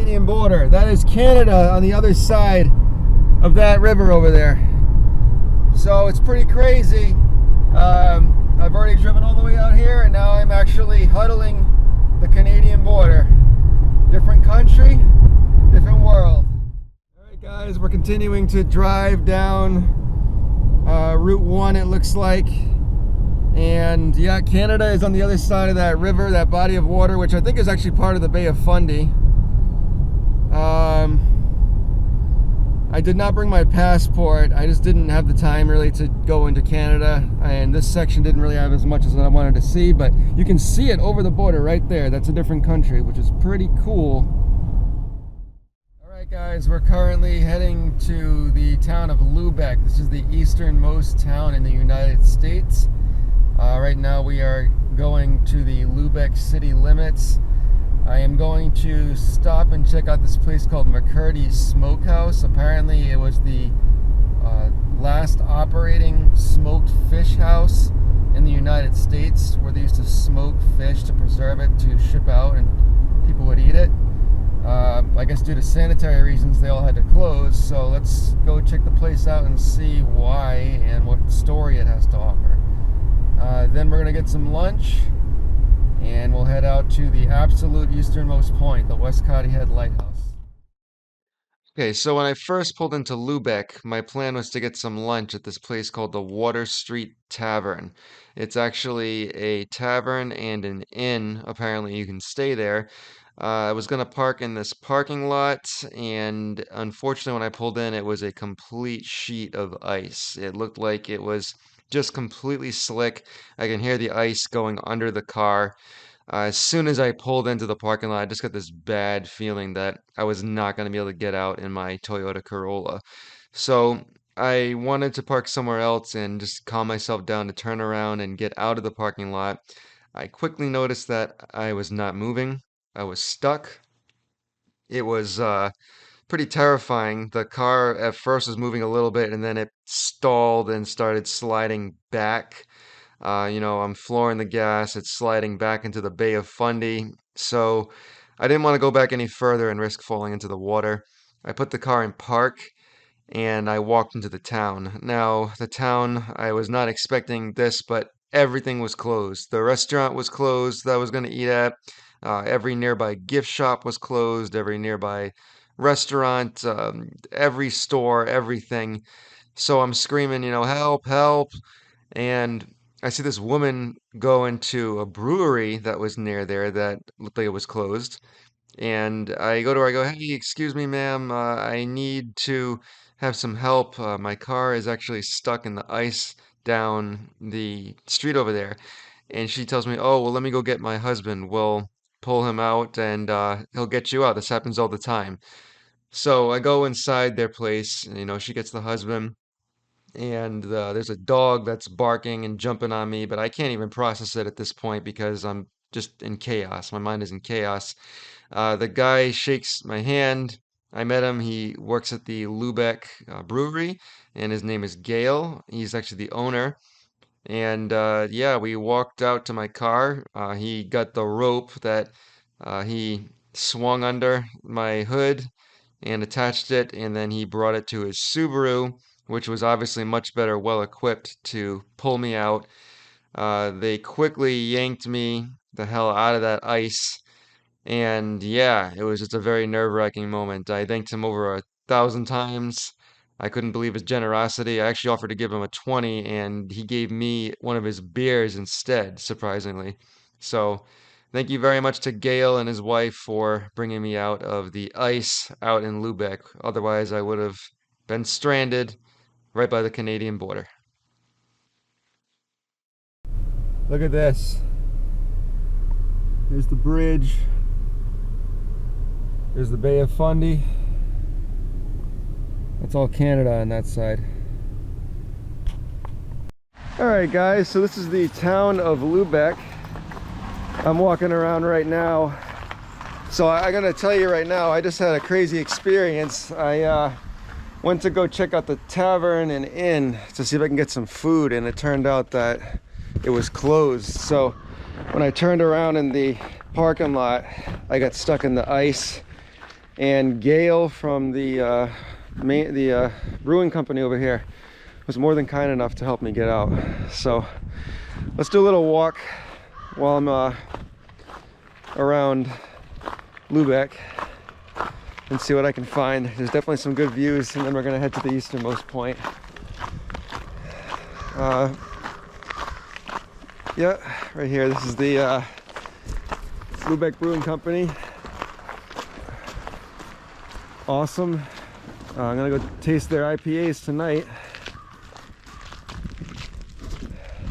Canadian border. That is Canada on the other side of that river over there. So it's pretty crazy. I've already driven all the way out here, and now I'm actually huddling the Canadian border. Different country, different world. Alright guys, we're continuing to drive down Route 1, it looks like. And yeah, Canada is on the other side of that river, that body of water, which I think is actually part of the Bay of Fundy. I did not bring my passport. I just didn't have the time really to go into Canada, and this section didn't really have as much as I wanted to see, but you can see it over the border right there. That's a different country, which is pretty cool. Alright guys, we're currently heading to the town of Lubec. This is the easternmost town in the United States. Right now we are going to the Lubec city limits. I am going to stop and check out this place called McCurdy's Smokehouse. Apparently it was the last operating smoked fish house in the United States, where they used to smoke fish to preserve it to ship out and people would eat it. I guess due to sanitary reasons they all had to close, so let's go check the place out and see why and what story it has to offer. Then we're going to get some lunch, and we'll head out to the absolute easternmost point, the Westcotty Head Lighthouse. Okay, so when I first pulled into Lubec, my plan was to get some lunch at this place called the Water Street Tavern. It's actually a tavern and an inn. Apparently you can stay there. I was going to park in this parking lot, and unfortunately when I pulled in, it was a complete sheet of ice. It looked like it was just completely slick. I can hear the ice going under the car. As soon as I pulled into the parking lot, I just got this bad feeling that I was not going to be able to get out in my Toyota Corolla. So I wanted to park somewhere else and just calm myself down to turn around and get out of the parking lot. I quickly noticed that I was not moving. I was stuck. It was pretty terrifying. The car at first was moving a little bit, and then it stalled and started sliding back. I'm flooring the gas, it's sliding back into the Bay of Fundy. So I didn't want to go back any further and risk falling into the water. I put the car in park and I walked into the town. Now, the town, I was not expecting this, but everything was closed. The restaurant was closed that I was going to eat at. Every nearby gift shop was closed, every nearby restaurant, every store, everything. So I'm screaming, help, help. And I see this woman go into a brewery that was near there that looked like it was closed. And I go to her, I go, hey, excuse me, ma'am, I need to have some help. My car is actually stuck in the ice down the street over there. And she tells me, oh, well, let me go get my husband. We'll pull him out and he'll get you out. This happens all the time. So I go inside their place, and, she gets the husband, and there's a dog that's barking and jumping on me, but I can't even process it at this point because I'm just in chaos. My mind is in chaos. The guy shakes my hand. I met him. He works at the Lubec brewery, and his name is Gail. He's actually the owner. And yeah, we walked out to my car. He got the rope that he swung under my hood and attached it, and then he brought it to his Subaru, which was obviously much better, well equipped to pull me out. They quickly yanked me the hell out of that ice, and yeah, it was just a very nerve-wracking moment. I thanked him over 1,000 times. I couldn't believe his generosity. I actually offered to give him a 20, and he gave me one of his beers instead, surprisingly. So, thank you very much to Gail and his wife for bringing me out of the ice out in Lubec. Otherwise, I would have been stranded right by the Canadian border. Look at this. There's the bridge. There's the Bay of Fundy. That's all Canada on that side. Alright guys, so this is the town of Lubec. I'm walking around right now. So I gotta tell you right now, I just had a crazy experience. I went to go check out the tavern and inn to see if I can get some food, and it turned out that it was closed. So when I turned around in the parking lot, I got stuck in the ice. and Gail from the brewing company over here was more than kind enough to help me get out. So let's do a little walk while I'm around Lubec and see what I can find. There's definitely some good views, and then we're gonna head to the easternmost point. Yeah, right here. This is the Lubec Brewing Company. Awesome. I'm gonna go taste their IPAs tonight.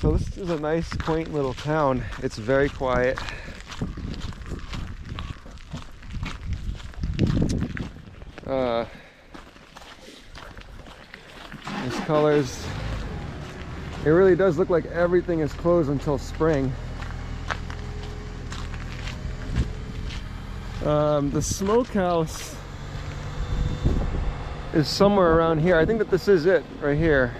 So this is a nice, quaint little town. It's very quiet. These colors, it really does look like everything is closed until spring. The smokehouse is somewhere around here. I think that this is it right here.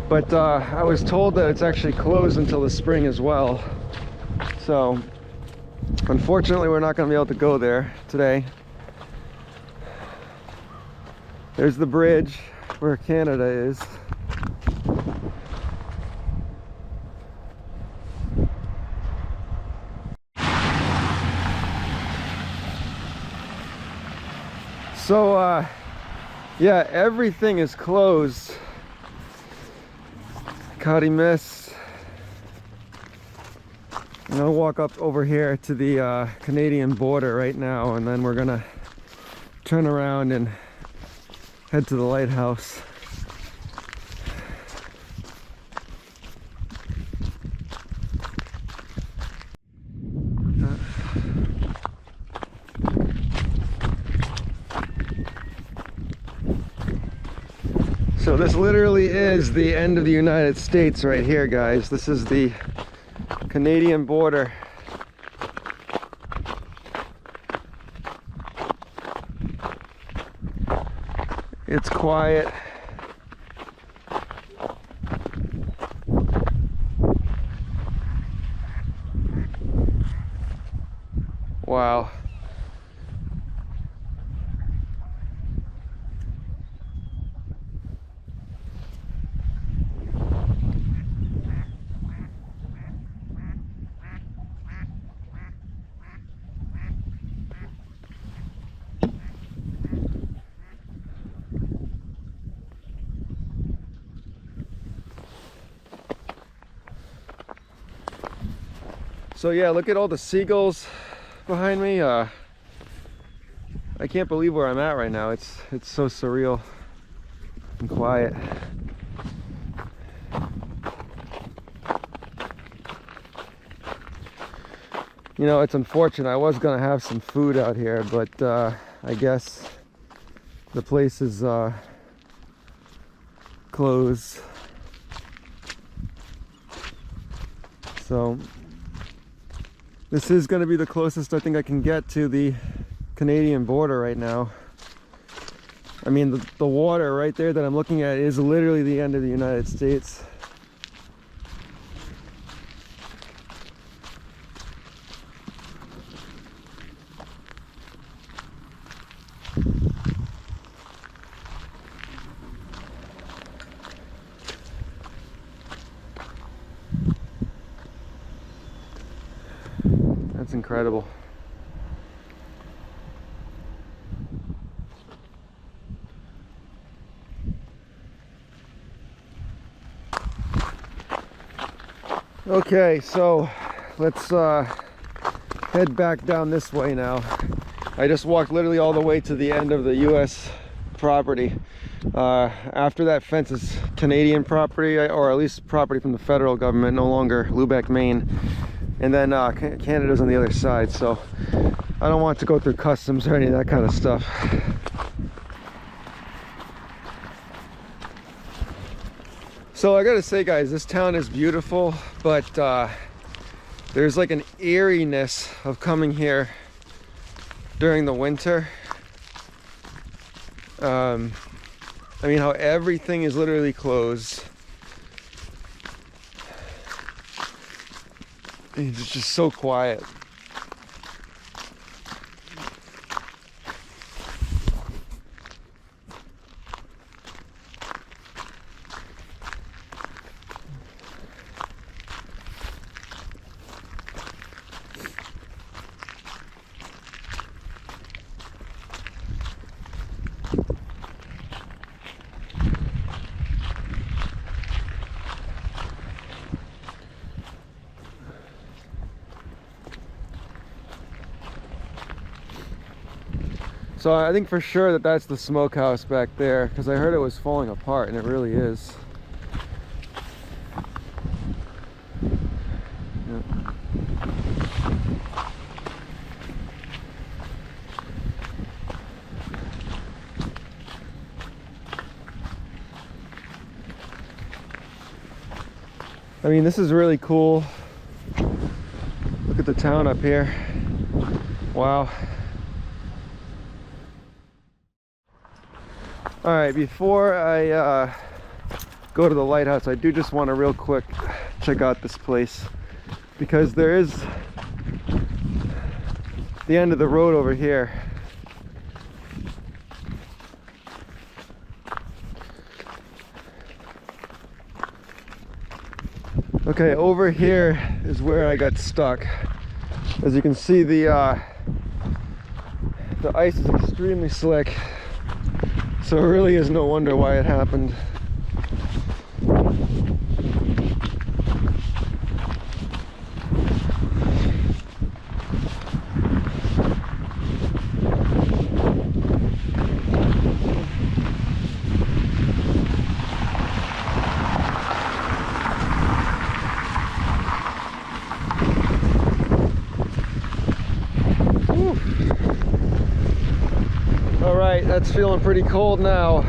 But I was told that it's actually closed until the spring as well. So unfortunately, we're not going to be able to go there today. There's the bridge where Canada is. So yeah, everything is closed. Cloudy mist. I'm gonna walk up over here to the Canadian border right now, and then we're gonna turn around and head to the lighthouse. So this literally is the end of the United States right here, guys. This is the Canadian border. It's quiet. Wow. So yeah, look at all the seagulls behind me. I can't believe where I'm at right now. It's so surreal and quiet. You know, it's unfortunate. I was gonna have some food out here, but I guess the place is closed. So this is going to be the closest I think I can get to the Canadian border right now. I mean, the water right there that I'm looking at is literally the end of the United States. That's incredible. Okay, so let's head back down this way now. I just walked literally all the way to the end of the US property. After that fence is Canadian property, or at least property from the federal government, no longer Lubec, Maine. And then Canada's on the other side, so I don't want to go through customs or any of that kind of stuff. So I gotta say, guys, this town is beautiful, but there's like an eeriness of coming here during the winter. I mean, how everything is literally closed. It's just so quiet. So I think for sure that that's the smokehouse back there, because I heard it was falling apart, and it really is. Yeah. I mean, this is really cool. Look at the town up here. Wow. All right, before I go to the lighthouse, I do just want to real quick check out this place, because there is the end of the road over here. Okay, over here is where I got stuck. As you can see, the ice is extremely slick, so it really is no wonder why it happened. All right, that's feeling pretty cold now.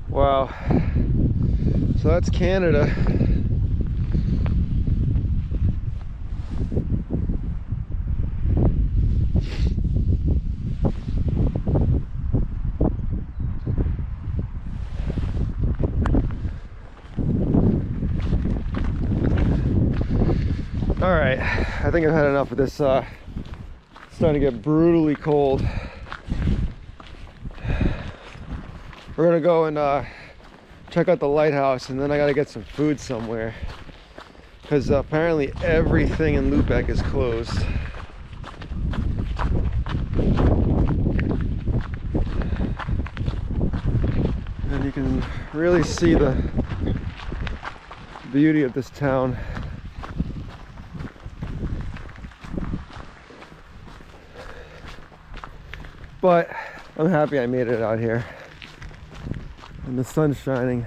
Wow. So that's Canada. All right, I think I've had enough of this. It's starting to get brutally cold. We're gonna go and check out the lighthouse, and then I gotta get some food somewhere, because apparently everything in Lubec is closed. And you can really see the beauty of this town. But I'm happy I made it out here, and the sun's shining.